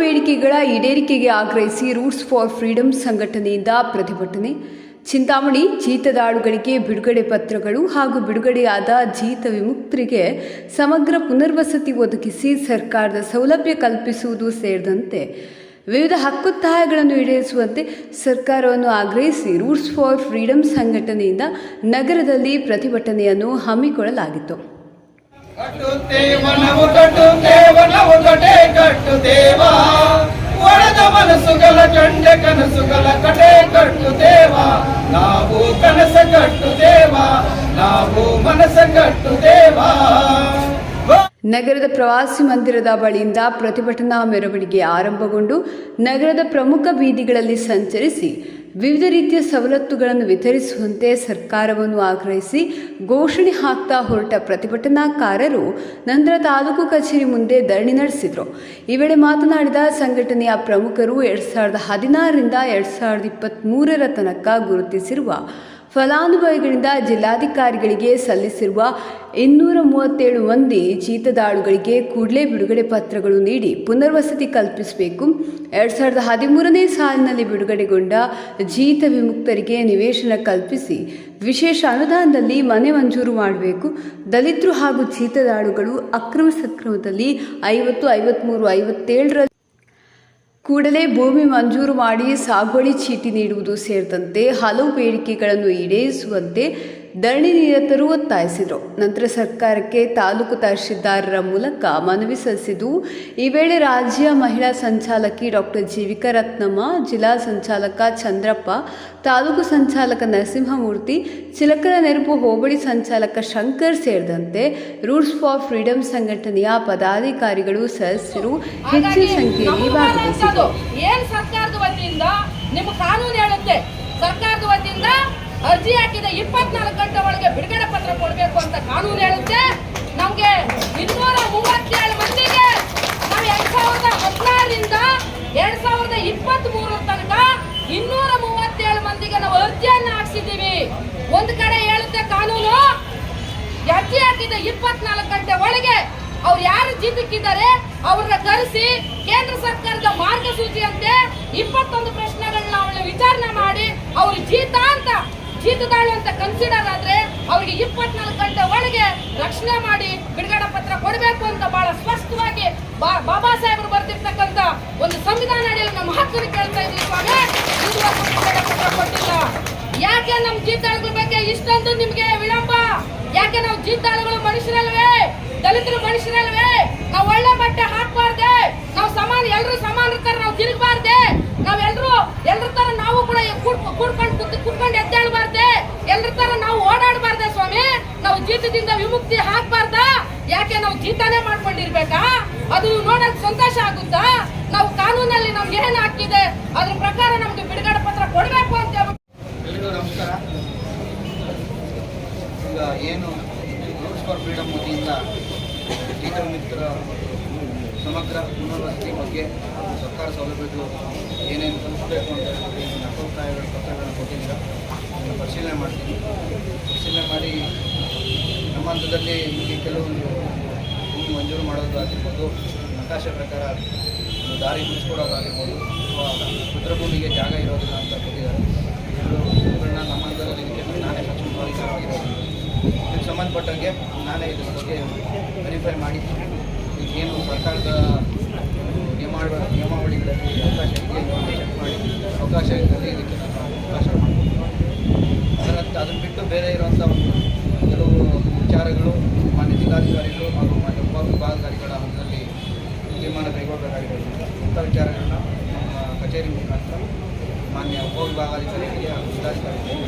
ಬೇಡಿಕೆಗಳ ಈಡೇರಿಕೆಗೆ ಆಗ್ರಹಿಸಿ ರೂಟ್ಸ್ ಫಾರ್ ಫ್ರೀಡಂ ಸಂಘಟನೆಯಿಂದ ಪ್ರತಿಭಟನೆ. ಚಿಂತಾಮಣಿ ಜೀತದಾಳುಗಳಿಗೆ ಬಿಡುಗಡೆ ಪತ್ರಗಳು ಹಾಗೂ ಬಿಡುಗಡೆಯಾದ ಜೀತ ವಿಮುಕ್ತರಿಗೆ ಸಮಗ್ರ ಪುನರ್ವಸತಿ ಒದಗಿಸಿ ಸರ್ಕಾರದ ಸೌಲಭ್ಯ ಕಲ್ಪಿಸುವುದು ಸೇರಿದಂತೆ ವಿವಿಧ ಹಕ್ಕೊತ್ತಾಯಗಳನ್ನು ಈಡೇರಿಸುವಂತೆ ಸರ್ಕಾರವನ್ನು ಆಗ್ರಹಿಸಿ ರೂಟ್ಸ್ ಫಾರ್ ಫ್ರೀಡಂ ಸಂಘಟನೆಯಿಂದ ನಗರದಲ್ಲಿ ಪ್ರತಿಭಟನೆಯನ್ನು ಹಮ್ಮಿಕೊಳ್ಳಲಾಗಿತ್ತು. ಒಡೆದ ಮನಸ್ಸುಗಳ ಕಂಡ ಕನಸುಗಳ ಕಡೆ ಕಟ್ಟುತ್ತೇವ ನಾವು ಕನಸ ಕಟ್ಟುತ್ತೇವ ನಾವು ಮನಸ್ಸ ಕಟ್ಟುತ್ತೇವ. ನಗರದ ಪ್ರವಾಸಿ ಮಂದಿರದ ಬಳಿಯಿಂದ ಪ್ರತಿಭಟನಾ ಮೆರವಣಿಗೆ ಆರಂಭಗೊಂಡು ನಗರದ ಪ್ರಮುಖ ಬೀದಿಗಳಲ್ಲಿ ಸಂಚರಿಸಿ ವಿವಿಧ ರೀತಿಯ ಸವಲತ್ತುಗಳನ್ನು ವಿತರಿಸುವಂತೆ ಸರ್ಕಾರವನ್ನು ಆಗ್ರಹಿಸಿ ಘೋಷಣೆ ಹಾಕ್ತಾ ಹೊರಟ ಪ್ರತಿಭಟನಾಕಾರರು ನಂತರ ತಾಲೂಕು ಕಚೇರಿ ಮುಂದೆ ಧರಣಿ ನಡೆಸಿದರು. ಈ ವೇಳೆ ಮಾತನಾಡಿದ ಸಂಘಟನೆಯ ಪ್ರಮುಖರು 2016ರಿಂದ 2023ರ ತನಕ ಗುರುತಿಸಿರುವ ಫಲಾನುಭವಿಗಳಿಂದ ಜಿಲ್ಲಾಧಿಕಾರಿಗಳಿಗೆ ಸಲ್ಲಿಸಿರುವ 237 ಮಂದಿ ಜೀತದಾಳುಗಳಿಗೆ ಕೂಡಲೇ ಬಿಡುಗಡೆ ಪತ್ರಗಳು ನೀಡಿ ಪುನರ್ವಸತಿ ಕಲ್ಪಿಸಬೇಕು. 2013ನೇ ಸಾಲಿನಲ್ಲಿ ಬಿಡುಗಡೆಗೊಂಡ ಜೀತ ವಿಮುಕ್ತರಿಗೆ ನಿವೇಶನ ಕಲ್ಪಿಸಿ ವಿಶೇಷ ಅನುದಾನದಲ್ಲಿ ಮನೆ ಮಂಜೂರು ಮಾಡಬೇಕು. ದಲಿತರು ಹಾಗೂ ಜೀತದಾಳುಗಳು ಅಕ್ರಮ ಸಕ್ರಮದಲ್ಲಿ 50, 53, 57ರ ಕೂಡಲೇ ಭೂಮಿ ಮಂಜೂರು ಮಾಡಿ ಸಾಗುವಳಿ ಚೀಟಿ ನೀಡುವುದು ಸೇರಿದಂತೆ ಹಲವು ಬೇಡಿಕೆಗಳನ್ನು ಈಡೇರಿಸುವಂತೆ ಧರಣಿ ನಿರತರು ಒತ್ತಾಯಿಸಿದರು. ನಂತರ ಸರ್ಕಾರಕ್ಕೆ ತಾಲೂಕು ತಹಶೀಲ್ದಾರರ ಮೂಲಕ ಮನವಿ ಸಲ್ಲಿಸಿದ್ದು, ಈ ವೇಳೆ ರಾಜ್ಯ ಮಹಿಳಾ ಸಂಚಾಲಕಿ ಡಾಕ್ಟರ್ ಜೀವಿಕಾ ರತ್ನಮ್ಮ, ಜಿಲ್ಲಾ ಸಂಚಾಲಕ ಚಂದ್ರಪ್ಪ, ತಾಲೂಕು ಸಂಚಾಲಕ ನರಸಿಂಹಮೂರ್ತಿ, ಚಿಲಕರ ನೆರಪು ಹೋಬಳಿ ಸಂಚಾಲಕ ಶಂಕರ್ ಸೇರಿದಂತೆ ರೂಟ್ಸ್ ಫಾರ್ ಫ್ರೀಡಂ ಸಂಘಟನೆಯ ಪದಾಧಿಕಾರಿಗಳು ಸದಸ್ಯರು ಹೆಚ್ಚಿನ ಸಂಖ್ಯೆಯಲ್ಲಿ ಭಾಗವಹಿಸಿದರು. ಅರ್ಜಿ ಹಾಕಿದ 24 ಗಂಟೆ ಒಳಗೆ ಬಿಡುಗಡೆ ಪತ್ರ ಕೊಡಬೇಕು ಅಂತ ಕಾನೂನು ಹೇಳುತ್ತೆ. ನಮ್ಗೆ 237 ಮಂದಿಗೆ ನಾವು 2016ರಿಂದ 2023 ತನಕ 237 ಮಂದಿಗೆ ನಾವು ಅರ್ಜಿಯನ್ನ ಹಾಕ್ಸಿದ್ದೀವಿ. ಒಂದು ಕಡೆ ಹೇಳುತ್ತೆ ಕಾನೂನು, ಅರ್ಜಿ ಹಾಕಿದ 24 ಗಂಟೆ ಒಳಗೆ ಅವ್ರು ಯಾರು ಜೀತಕ್ಕಿದ್ದಾರೆ ಅವ್ರನ್ನ ಕರೆಸಿ ಕೇಂದ್ರ ಸರ್ಕಾರದ ಮಾರ್ಗಸೂಚಿಯಂತೆ 21 ಪ್ರಶ್ನೆಗಳನ್ನ ಅವಳ ವಿಚಾರಣೆ ಮಾಡಿ ಅವ್ರ ಜೀತದಾಳು ಅಂತ ಕನ್ಸಿಡರ್ ಆದ್ರೆ ಅವರಿಗೆ 24 ಗಂಟೆ ಒಳಗೆ ರಕ್ಷಣೆ ಮಾಡಿ ಬಿಡುಗಡೆ ಪತ್ರ ಕೊಡಬೇಕು ಅಂತ ಬಹಳ ಸ್ಪಷ್ಟವಾಗಿ ಬಾಬಾ ಸಾಹೇಬರು ಬರ್ತಿರ್ತಕ್ಕಂಥ ಒಂದು ಸಂವಿಧಾನ ಅಡಿಯಲ್ಲಿ ನಮ್ಮ ಹಕ್ಕನ್ನು ಕೇಳ್ತಾ ಇದ್ದೀವಿ ಸ್ವಾಮಿ. ಬಿಡುಗಡೆ ಪತ್ರ ಕೊಟ್ಟಿಲ್ಲ. ಯಾಕೆ ನಮ್ಮ ಜೀತದಾಳುಗಳ ಬಗ್ಗೆ ಇಷ್ಟೊಂದು ನಿಮ್ಗೆ ವಿಳಂಬ? ಯಾಕೆ ನಾವು ಜೀತದಾಳುಗಳು ಮನುಷ್ಯರಲ್ವೇ? ದಲಿತರು ಮನುಷ್ಯರಲ್ವೇ? ನಾವು ಒಳ್ಳೆ ಬಟ್ಟೆ ಹಾಕಬಾರ್ದೆ? ನಾವು ಸಮಾನ, ಎಲ್ಲರೂ ಸಮಾನ ತರ ನಾವು ತಿರುಗಬಾರ್ದೆ? ನಾವೆಲ್ಲರೂ ಎಲ್ಲರ ತರ ನಾವು ಕೂಡ ಕುತ್ಕೊಂಡು ಎದ್ದೇಳಬಾರ್ದೆ? ಎಲ್ಲರ ತರ ನಾವು ಓಡಾಡಬಾರ್ದೆ ಸ್ವಾಮಿ? ನಾವು ಜೀತದಿಂದ ವಿಮುಕ್ತಿ ಹಾಕಬಾರ್ದ? ಯಾಕೆ ನಾವು ಜೀತನೇ ಮಾಡ್ಕೊಂಡಿರ್ಬೇಕಾ? ಅದು ನೋಡಕ್ ಸಂತೋಷ ಆಗುತ್ತಾ? ನಾವು ಕಾನೂನಲ್ಲಿ ನಮ್ಗೆ ಏನ್ ಹಾಕಿದೆ ಅದ್ರ ಪ್ರಕಾರ ನಮ್ಗೆ ಬಿಡುಗಡೆ ಪತ್ರ ಕೊಡಬೇಕು ಅಂತ ಎಲ್ಲರಿಗೂ ನಮಸ್ಕಾರ. ಈಗ ಏನು ರೂಟ್ಸ್ ಫಾರ್ ಫ್ರೀಡಂ ವತಿಯಿಂದ ಜೀತ ವಿಮುಕ್ತರ ಸಮಗ್ರ ಪುನರ್ವಸತಿ ಬಗ್ಗೆ ಸರ್ಕಾರ ಸೌಲಭ್ಯಗಳು ಏನೇನು ಕಲಿಸಬೇಕು ಅಂತ ಅಭಿಪ್ರಾಯಗಳ ಪತ್ರಗಳನ್ನು ಕೊಟ್ಟಿದ್ದೀರಾ, ಅದನ್ನು ಪರಿಶೀಲನೆ ಮಾಡ್ತೀನಿ. ಪರಿಶೀಲನೆ ಮಾಡಿ ನಮ್ಮ ಹಂತದಲ್ಲಿ ಇಲ್ಲಿ ಕೆಲವೊಂದು ಭೂಮಿ ಮಂಜೂರು ಮಾಡೋದು ಆಗಿರ್ಬೋದು, ನಕಾಶೆ ಪ್ರಕಾರ ಒಂದು ದಾರಿ ಮುಗಿಸ್ಕೊಡೋದಾಗಿರ್ಬೋದು, ಅಥವಾ ರುದ್ರಭೂಮಿಗೆ ಜಾಗ ಇರೋದಿಲ್ಲ ಅಂತ ಕೊಟ್ಟಿದ್ದಾರೆ. ಇವುಗಳನ್ನ ನಮ್ಮ ಹಂತದಲ್ಲಿ ಇದಕ್ಕೆ ನಾನೇ ಸಚಿವರಾಗಿರೋದು. ಇದಕ್ಕೆ ಸಂಬಂಧಪಟ್ಟಂಗೆ ನಾನೇ ಇದ್ರ ಬಗ್ಗೆ ವೆರಿಫೈ ಮಾಡಿ ಏನು ಸರ್ಕಾರದ ನಿಯಮಾವಳಿಗಳಲ್ಲಿ ಅವಕಾಶ ಇದೆಯೋ ಚೆಕ್ ಮಾಡಿ ಅವಕಾಶ ಇದ್ದಲ್ಲಿ ಇದಕ್ಕೆ ನಾನು ಅವಕಾಶ ಮಾಡ್ತೀನಿ. ಅದನ್ನು ಬಿಟ್ಟು ಬೇರೆ ಇರುವಂಥ ಒಂದು ಕೆಲವು ವಿಚಾರಗಳು ಮಾನ್ಯ ಜಿಲ್ಲಾಧಿಕಾರಿಗಳು ಹಾಗೂ ಮಾನ್ಯ ಉಪವಿಭಾಗಾಧಿಕಾರಿಗಳ ಹಂತದಲ್ಲಿ ತೀರ್ಮಾನ ಕೈಗೊಳ್ಳಬೇಕಾಗಿರೋದು. ಅಂಥ ವಿಚಾರಗಳನ್ನ ನಮ್ಮ ಕಚೇರಿ ಮುಖಾಂತರ ಮಾನ್ಯ ಉಪವಿಭಾಗಾಧಿಕಾರಿಗಳಿಗೆ ಹಾಗೂ ಜಿಲ್ಲಾಧಿಕಾರಿಗಳಿಗೆ,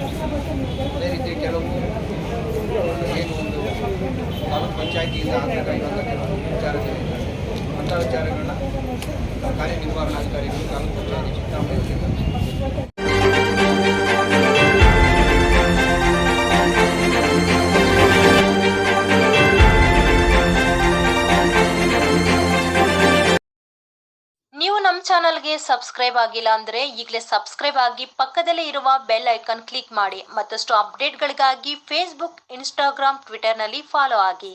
ಅದೇ ರೀತಿ ಕೆಲವು ಏನು ಒಂದು ತಾಲೂಕು ಪಂಚಾಯಿತಿಯಿಂದ ಆಗಬೇಕಾಗಿರುವಂಥ ಕೆಲವು ವಿಚಾರಗಳಿವೆ. ಅಂಥ ವಿಚಾರಗಳನ್ನ ಕಾರ್ಯನಿರ್ವಹಣಾಧಿಕಾರಿಗಳು ತಾಲೂಕು ಪಂಚಾಯಿತಿ ಚಿಂತಾಮಣಿ ನೀವು ನಮ್ಮ ಚಾನಲ್ಗೆ ಸಬ್ಸ್ಕ್ರೈಬ್ ಆಗಿಲ್ಲ ಅಂದ್ರೆ ಈಗಲೇ ಸಬ್ಸ್ಕ್ರೈಬ್ ಆಗಿ ಪಕ್ಕದಲ್ಲೇ ಇರುವ ಬೆಲ್ ಐಕಾನ್ ಕ್ಲಿಕ್ ಮಾಡಿ. ಮತ್ತಷ್ಟು ಅಪ್ಡೇಟ್ಗಳಿಗಾಗಿ ಫೇಸ್ಬುಕ್, ಇನ್ಸ್ಟಾಗ್ರಾಮ್, ಟ್ವಿಟರ್ನಲ್ಲಿ ಫಾಲೋ ಆಗಿ.